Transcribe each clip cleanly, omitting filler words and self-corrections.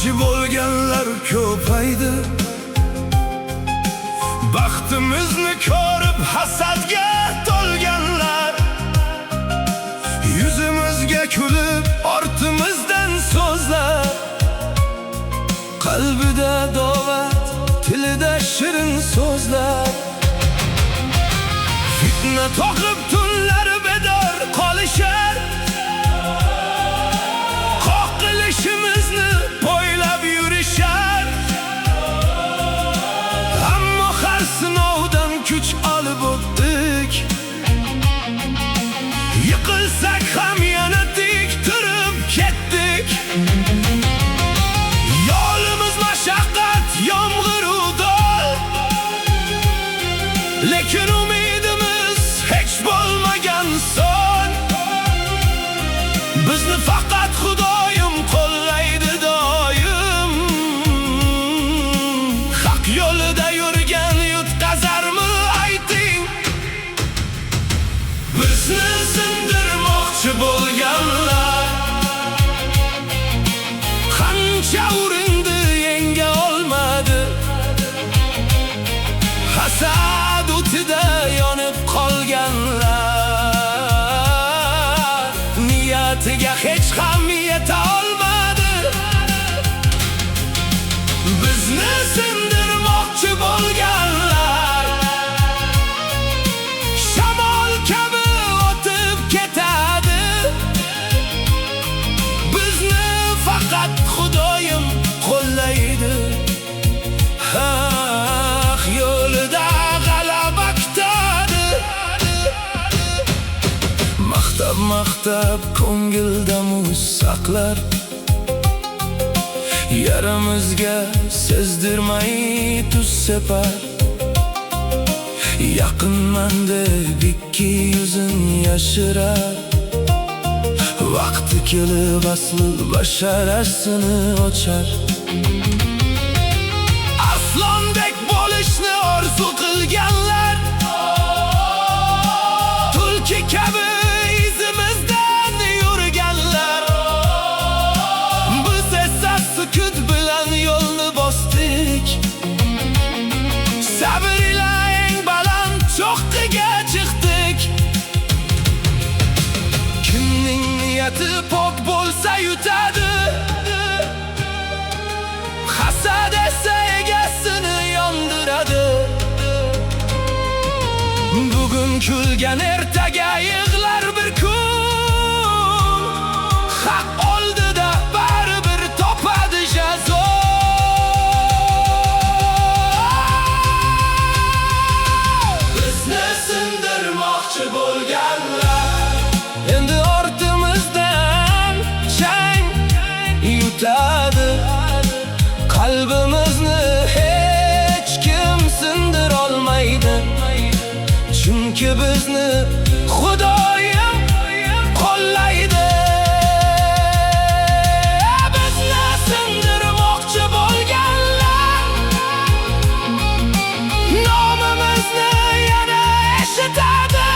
Moqchi bo'lganlar ko'paydi. Baxtimizni ko'rib hasadga to'lganlar, yuzimizga kulib ortimizdan so'zlar. Qalbida da'vat, tilida shirin so'zlar. Fitna to'qib tunlar bedor qolishar, qoqilishimizni poylab yurishar. Ammo har sinovdan kuch olib o'tdik, yiqilsak ham yana tik turib ketdik. Yo'limiz mashaqqat, yomg'ir u dol, lekin umidimiz hech bo'lmagan son. Bizni faqat Xudoyim qo'llaydi doim. Haq yo'lida yurgan yutqazarmi ayting? Bizni sindirmoqchi bo'lganlar qancha urindi, yenga olmadi. Hasad o'tida yonib qolganlar niyatiga hech ham yeta olmadi. Bizni sindirmoqchi bo'lganlar shamol kabi o'tib ketadi. Bizni faqat Xudoyim qo'llaydi. Haq yo'lida g'alaba kutadi. Maqtab maqtab ko'ngilda muz saqlar, yaramizga sezdirmay tuz separ. Yaqinman deb ikki yuzin yashirar, vaqti kelib asl basharasini ochar. Aslondek bo'lishni orzu qilganlar, tulki kabi izimizdan yurganlar. Biz esa sukut bilan yo'lni bosdik, sabr ila eng baland cho'qqiga chiqdik. Kimning niyati pok bo'lsa yutadi, hasad esa egasini yondiradi. Bugun kulgan ertaga yig'lar bir kun, haq oldida baribir topadi jazo. Bizni sindirmoqchi bo'lganlar endi ortimizdan chang yutadi. Qalbimizni hech kim sindirolmaydi, chunki bizni Xudoyim qo'llaydi. Bizni sindirmoqchi bo'lganlar nomimizni yana eshitadi.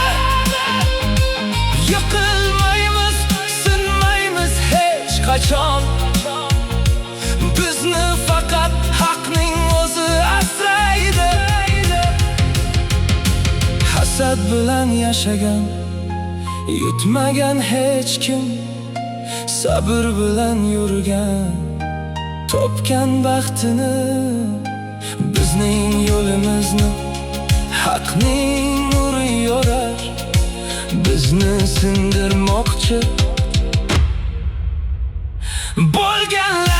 Yiqilmaymiz, sinmaymiz hech qachon. Bizni faqat haqning o'zi asraydi. Hasad bilan yashagan, yutmagan hech kim. Sabr bilan yurgan, topgan baxtini. Bizning yo'limizni haqning nuri yorar. Bizni sindirmoqchi bo'lganlar